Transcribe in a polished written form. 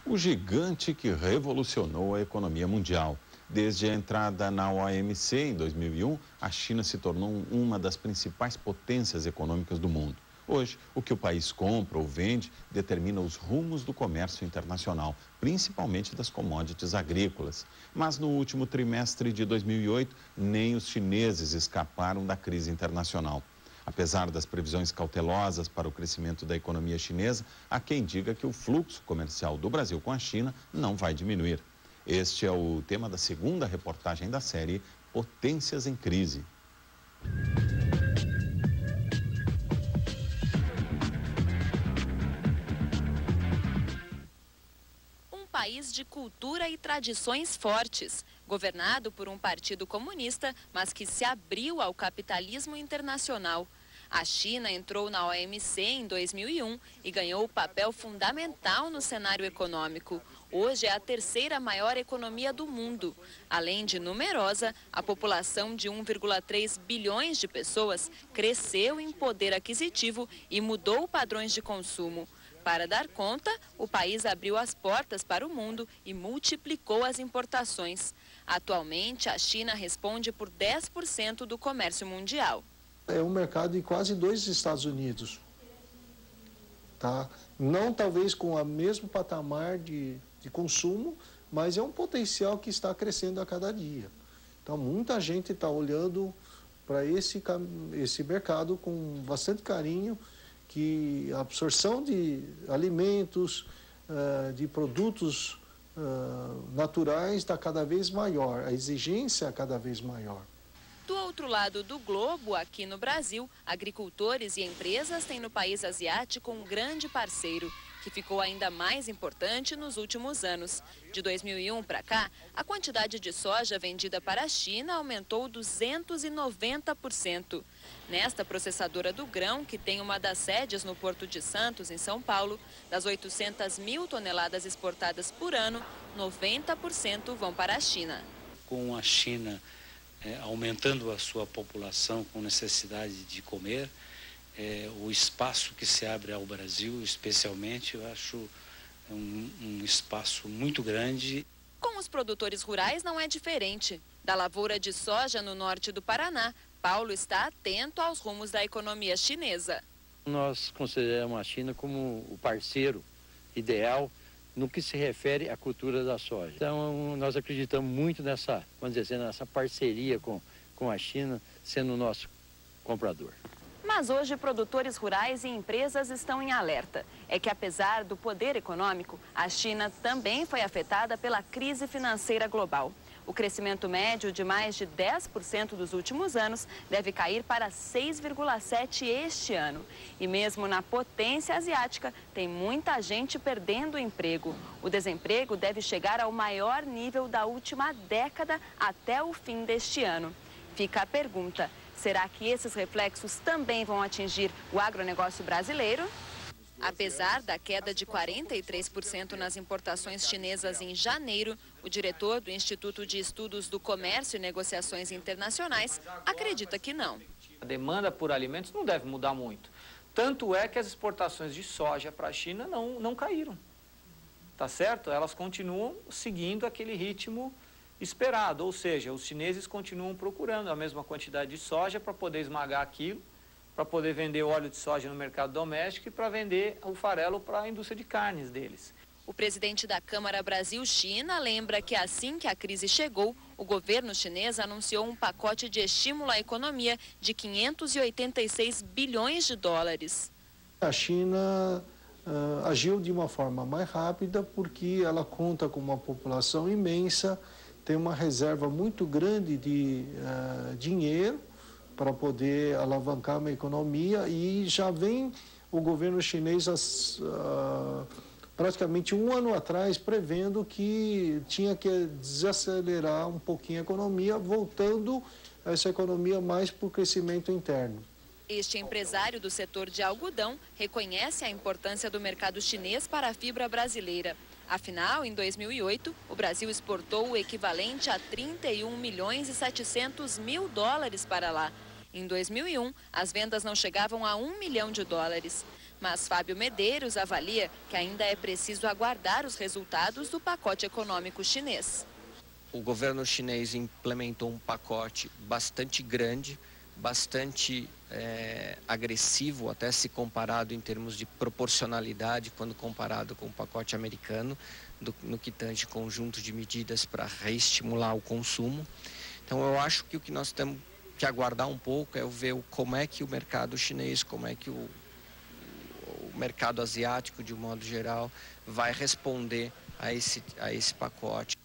O gigante que revolucionou a economia mundial. Desde a entrada na OMC em 2001, a China se tornou uma das principais potências econômicas do mundo. Hoje, o que o país compra ou vende determina os rumos do comércio internacional, principalmente das commodities agrícolas. Mas no último trimestre de 2008, nem os chineses escaparam da crise internacional. Apesar das previsões cautelosas para o crescimento da economia chinesa, há quem diga que o fluxo comercial do Brasil com a China não vai diminuir. Este é o tema da segunda reportagem da série Potências em Crise. Um país de cultura e tradições fortes, governado por um partido comunista, mas que se abriu ao capitalismo internacional. A China entrou na OMC em 2001 e ganhou papel fundamental no cenário econômico. Hoje é a terceira maior economia do mundo. Além de numerosa, a população de 1,3 bilhões de pessoas cresceu em poder aquisitivo e mudou padrões de consumo. Para dar conta, o país abriu as portas para o mundo e multiplicou as importações. Atualmente, a China responde por 10% do comércio mundial. É um mercado de quase 2 Estados Unidos, tá? Não talvez com o mesmo patamar de consumo, mas é um potencial que está crescendo a cada dia. Então, muita gente está olhando para esse mercado com bastante carinho, que a absorção de alimentos, de produtos naturais está cada vez maior, a exigência é cada vez maior. Do outro lado do globo, aqui no Brasil, agricultores e empresas têm no país asiático um grande parceiro, que ficou ainda mais importante nos últimos anos. De 2001 para cá, a quantidade de soja vendida para a China aumentou 290%. Nesta processadora do grão, que tem uma das sedes no Porto de Santos, em São Paulo, das 800 mil toneladas exportadas por ano, 90% vão para a China. Com a China aumentando a sua população com necessidade de comer, o espaço que se abre ao Brasil, especialmente, eu acho um espaço muito grande. Com os produtores rurais não é diferente. Da lavoura de soja no norte do Paraná, Paulo está atento aos rumos da economia chinesa. Nós consideramos a China como o parceiro ideal no que se refere à cultura da soja. Então, nós acreditamos muito nessa, vamos dizer, nessa parceria com a China, sendo o nosso comprador. Mas hoje, produtores rurais e empresas estão em alerta. É que, apesar do poder econômico, a China também foi afetada pela crise financeira global. O crescimento médio de mais de 10% dos últimos anos deve cair para 6,7% este ano. E mesmo na potência asiática, tem muita gente perdendo o emprego. O desemprego deve chegar ao maior nível da última década até o fim deste ano. Fica a pergunta: será que esses reflexos também vão atingir o agronegócio brasileiro? Apesar da queda de 43% nas importações chinesas em janeiro, o diretor do Instituto de Estudos do Comércio e Negociações Internacionais acredita que não. A demanda por alimentos não deve mudar muito. Tanto é que as exportações de soja para a China não caíram. Tá certo? Elas continuam seguindo aquele ritmo esperado, ou seja, os chineses continuam procurando a mesma quantidade de soja para poder esmagar aquilo, para poder vender óleo de soja no mercado doméstico e para vender o farelo para a indústria de carnes deles. O presidente da Câmara Brasil-China lembra que assim que a crise chegou, o governo chinês anunciou um pacote de estímulo à economia de 586 bilhões de dólares. A China agiu de uma forma mais rápida porque ela conta com uma população imensa, tem uma reserva muito grande de dinheiro para poder alavancar uma economia, e já vem o governo chinês praticamente um ano atrás prevendo que tinha que desacelerar um pouquinho a economia, voltando essa economia mais para o crescimento interno. Este empresário do setor de algodão reconhece a importância do mercado chinês para a fibra brasileira. Afinal, em 2008, o Brasil exportou o equivalente a 31 milhões e 700 mil dólares para lá. Em 2001, as vendas não chegavam a 1 milhão de dólares. Mas Fábio Medeiros avalia que ainda é preciso aguardar os resultados do pacote econômico chinês. O governo chinês implementou um pacote bastante grande, bastante agressivo, até se comparado em termos de proporcionalidade, quando comparado com o pacote americano, no que tange conjunto de medidas para reestimular o consumo. Então eu acho que o que nós temos que aguardar um pouco é ver como é que o mercado chinês, como é que o mercado asiático, de um modo geral, vai responder a esse pacote.